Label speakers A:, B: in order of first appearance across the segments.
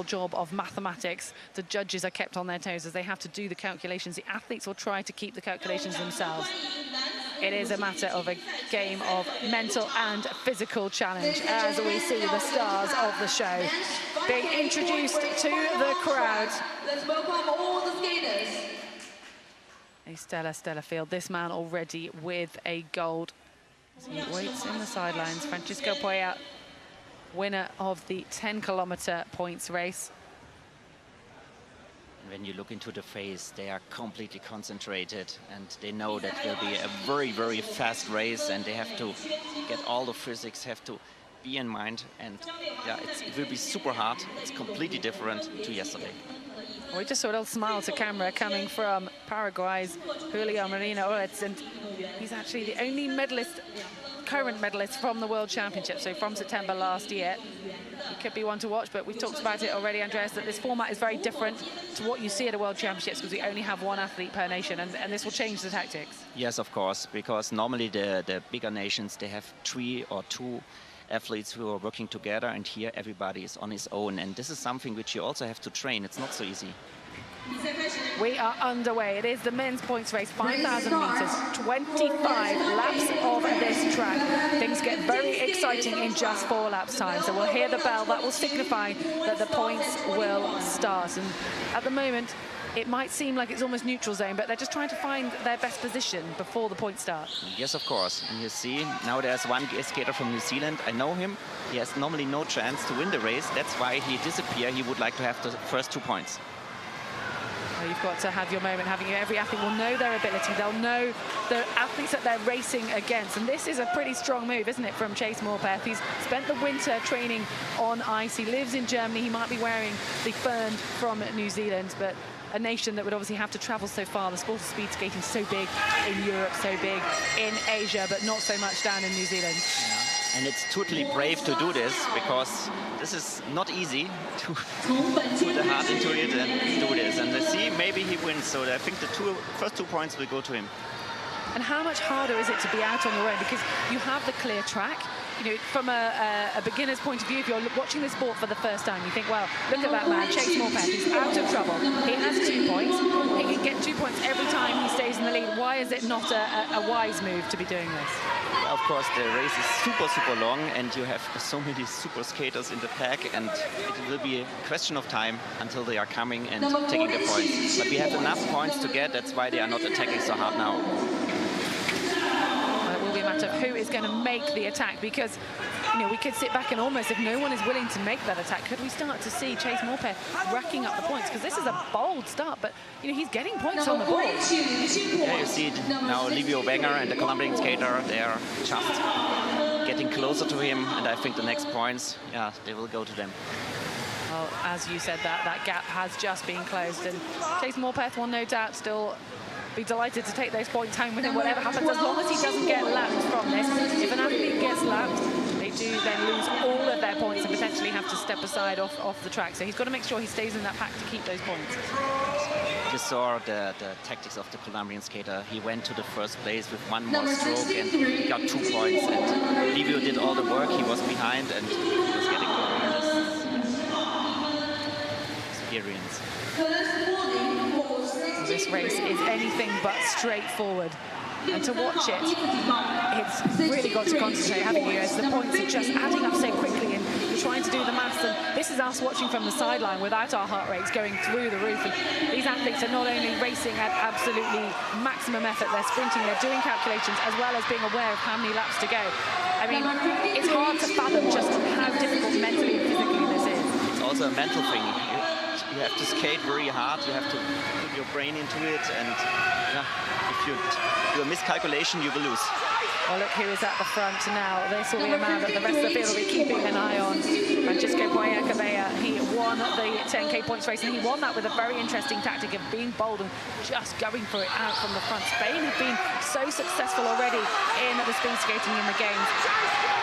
A: job of mathematics. The judges are kept on their toes as they have to do the calculations. The athletes will try to keep the calculations themselves. It is a matter of a game of mental and physical challenge as we see the stars of the show being introduced to the crowd.
B: Let's welcome all the skaters.
A: A stellar field. This man already with a gold. So he waits in the sidelines. Francisco Poya, winner of the 10-kilometer points race.
C: When you look into the face, they are completely concentrated and they know that will be a very fast race, and they have to get all the physics, have to be in mind, and yeah, it will be super hard. It's completely different to yesterday.
A: We just saw a little smile to camera coming from Paraguay's Julio MIRENA ORTIZ, and he's actually the only current medalist from the World Championship, so from September last year. He could be one to watch, but we've talked about it already, Andreas, that this format is very different to what you see at a World Championships because we only have one athlete per nation, and this will change the tactics.
C: Yes, of course, because normally the bigger nations, they have 3 or 2 athletes who are working together, and here everybody is on his own, and this is something which you also have to train. It's not so easy.
A: We are underway. It is the men's points race, 5,000 meters, 25 laps of this track. Things get very exciting in just 4 laps time. So we'll hear the bell that will signify that the points will start. And at the moment, it might seem like it's almost neutral zone, but they're just trying to find their best position before the points start.
C: Yes, of course. And you see, now there's one skater from New Zealand. I know him. He has normally no chance to win the race. That's why he disappeared. He would like to have the first 2 points.
A: Well, you've got to have your moment, haven't you? Every athlete will know their ability. They'll know the athletes that they're racing against. And this is a pretty strong move, isn't it, from Chase Morpeth? He's spent the winter training on ice. He lives in Germany. He might be wearing the fern from New Zealand, but a nation that would obviously have to travel so far. The sport of speed skating is so big in Europe, so big in Asia, but not so much down in New Zealand.
C: Yeah. And it's totally brave to do this, because this is not easy to put the heart into it and do this. And let's see, maybe he wins. So I think the first 2 points will go to him.
A: And how much harder is it to be out on your own? Because you have the clear track. You know, from a beginner's point of view, if you're watching the sport for the first time, you think, well, look at that man, Chase Morpeth, he's out of trouble. He has 2 points. He can get 2 points every time he stays in the lead. Why is it not a wise move to be doing this?
C: Of course, the race is super long, and you have so many super skaters in the pack, and it will be a question of time until they are coming and taking the points. But we have enough points to get. That's why they are not attacking so hard now.
A: Well, it will be a matter of who is going to make the attack, because you know, we could sit back and almost, if no one is willing to make that attack, could we start to see Chase Morpeth racking up the points? Because this is a bold start, but you know, he's getting points on the board.
C: Yeah, you see it now, Livio, WENGER and the Colombian skater, they are just getting closer to him, and I think the next points, yeah, they will go to them.
A: Well, as you said, that gap has just been closed, and Chase Morpeth will no doubt still be delighted to take those points home with him, whatever happens, as long as he doesn't get lapped from this. If an athlete gets lapped, they do then lose all of their points and potentially have to step aside off the track. So he's got to make sure he stays in that pack to keep those points.
C: You saw the tactics of the Colombian skater. He went to the first place with 1 more stroke and he got 2 points. And Livio did all the work. He was behind and he was getting experience.
A: This race is anything but straightforward. And to watch it, it's really got to concentrate, haven't you, as the points are just adding up so quickly and you're trying to do the maths. And this is us watching from the sideline without our heart rates going through the roof. And these athletes are not only racing at absolutely maximum effort, they're sprinting, they're doing calculations, as well as being aware of how many laps to go. I mean, it's hard to fathom just how difficult mentally and physically this is.
C: It's also a mental thing. You have to skate very hard, you have to put your brain into it, and yeah, if you do a miscalculation, you will lose.
A: Well, look who is at the front now. This will be a man that the rest of the field will be keeping an eye on. Francisco Poya, he won the 10K points race, and he won that with a very interesting tactic of being bold and just going for it out from the front. Spain have been so successful already in the speed skating in the games.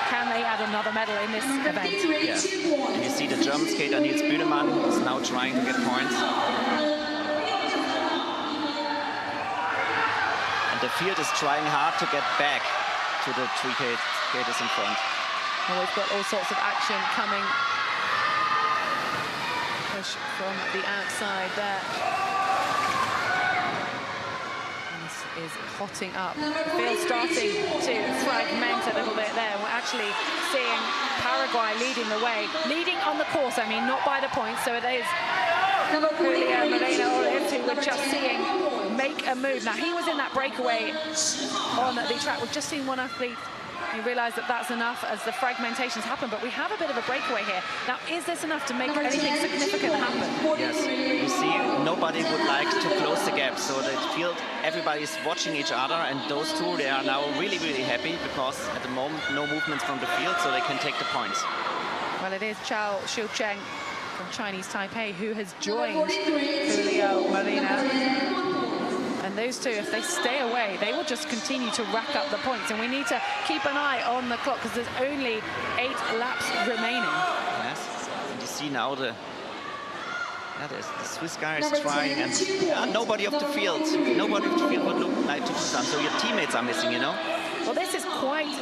A: Can they add another medal in this event?
C: Yeah. And you see the German skater Nils Bühnemann is now trying to get points. And the field is trying hard to get back to the 3K skaters in front.
A: Well, we've got all sorts of action coming finish from the outside there. Is hotting up. The field starting to fragment a little bit there. We're actually seeing Paraguay leading the way. Leading on the course, I mean, not by the points. So it is Julio Moreno Ortiz, who we're just seeing make a move. Now, he was in that breakaway on the track. We've just seen one athlete. You realise that that's enough as the fragmentations happen, but we have a bit of a breakaway here. Now, is this enough to make anything significant happen?
C: Yes, you see, nobody would like to close the gap, so the field, everybody's watching each other, and those two, they are now really, really happy because at the moment, no movements from the field, so they can take the points.
A: Well, it is Tsu-zheng from Chinese Taipei who has joined Julio Moreno. And those two, if they stay away, they will just continue to rack up the points. And we need to keep an eye on the clock because there's only 8 laps remaining.
C: Yes, and you see now the Swiss guy is trying, and nobody off the field. Nobody off the field would look like to do something. So your teammates are missing, you know?
A: Well, this is quite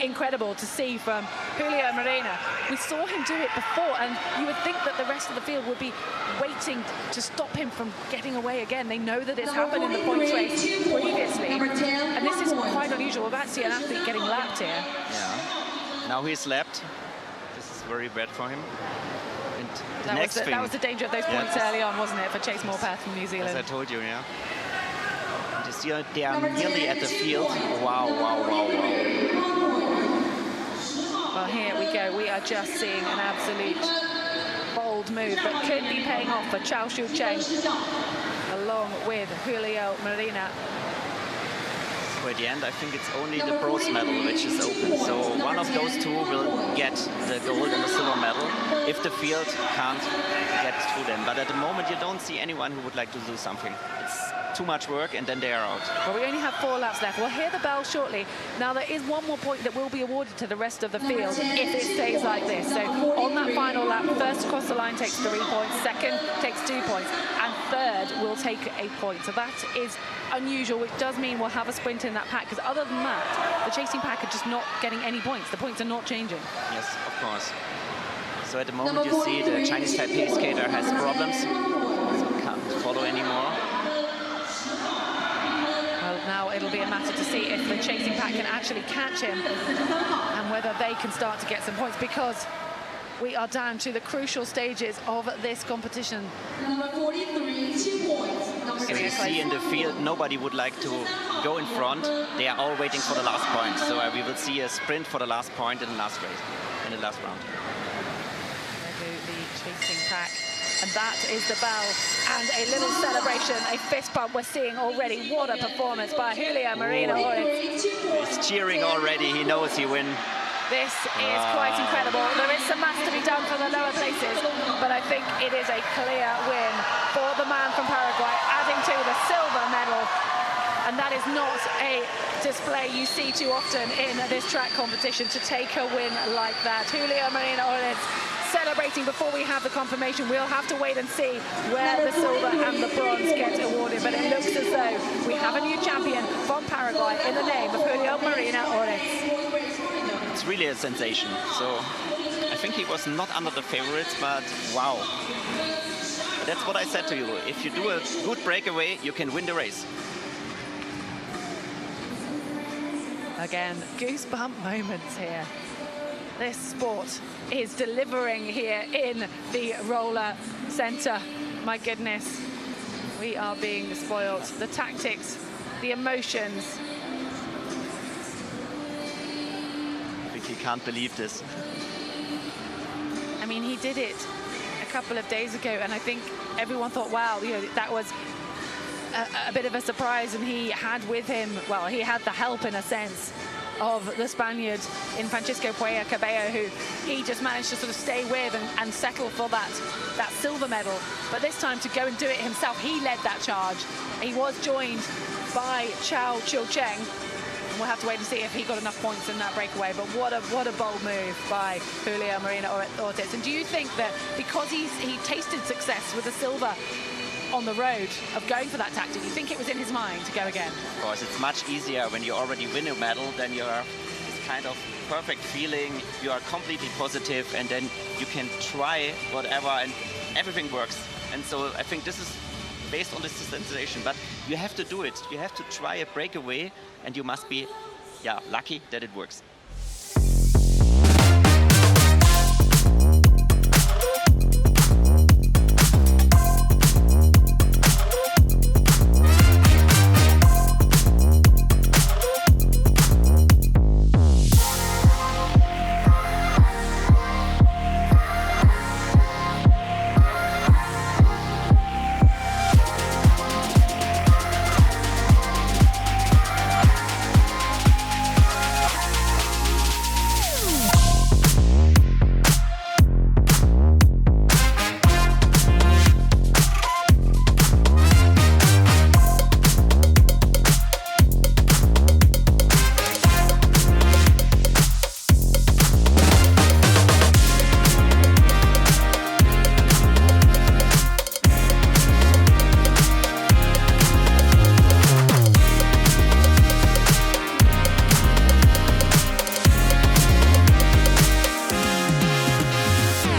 A: incredible to see from Julio Moreno. We saw him do it before, and you would think that the rest of the field would be waiting to stop him from getting away again. They know that it's happened in the points race previously, and this is quite unusual. We're about to see an athlete getting lapped here.
C: Yeah, now he's lapped. This is very bad for him. And
A: that was the danger of those points early on, wasn't it, for Chase Morpeth from New Zealand?
C: As I told you, yeah. They are nearly at the field. Wow, wow, wow, wow.
A: Well, here we go. We are just seeing an absolute bold move that could be paying off for Tsu-zheng along with Julio Moreno.
C: So at the end, I think it's only the bronze medal which is open. So one of those two will get the gold and the silver medal if the field can't get through them. But at the moment, you don't see anyone who would like to do something. It's too much work, and then they are out.
A: Well, we only have 4 laps left. We'll hear the bell shortly. Now, there is one more point that will be awarded to the rest of the field if it stays like this. So on that final lap, first across the line takes 3 points, second takes 2 points, and third will take a point. So that is unusual, which does mean we'll have a sprint in that pack, because other than that, the chasing pack are just not getting any points. The points are not changing.
C: Yes, of course. So at the moment, you see the Chinese Taipei skater has problems, so can't follow anymore.
A: Now it'll be a matter to see if the chasing pack can actually catch him and whether they can start to get some points, because we are down to the crucial stages of this competition.
B: Number 43, 2 points.
C: So you see in the field, nobody would like to go in front. They are all waiting for the last point. So we will see a sprint for the last point in the last race, in the last round.
A: There go the chasing pack. And that is the bell, and a little celebration, a fist bump we're seeing already. What a performance by Julio Moreno Ortiz.
C: He's cheering already, he knows he win.
A: This is quite incredible. There is some maths to be done for the lower places, but I think it is a clear win for the man from Paraguay, adding to the silver medal. And that is not a display you see too often in this track competition, to take a win like that. Julio Moreno Ortiz celebrating before we have the confirmation. We'll have to wait and see where the silver and the bronze get awarded, but it looks as though we have a new champion from Paraguay in the name of Julio Moreno Ortiz.
C: It's really a sensation. So I think he was not under the favorites, but wow. That's what I said to you. If you do a good breakaway, you can win the race.
A: Again, goosebump moments here. This sport is delivering here in the roller center. My goodness, we are being spoiled. The tactics, the emotions.
C: I think he can't believe this.
A: I mean, he did it a couple of days ago, and I think everyone thought, wow, you know, that was a bit of a surprise. And he had with him, well, he had the help in a sense of the Spaniard in Francisco Puella Cabello, who he just managed to sort of stay with and settle for that silver medal. But this time, to go and do it himself, he led that charge. He was joined by Tsu-zheng, and we'll have to wait and see if he got enough points in that breakaway. But what a bold move by Julio Moreno Ortiz. And do you think that because he tasted success with the silver on the road of going for that tactic, you think it was in his mind to go again?
C: Of course, it's much easier when you already win a medal, then you have this kind of perfect feeling, you are completely positive, and then you can try whatever, and everything works. And so I think this is based on this sensation, but you have to do it. You have to try a breakaway, and you must be, yeah, lucky that it works.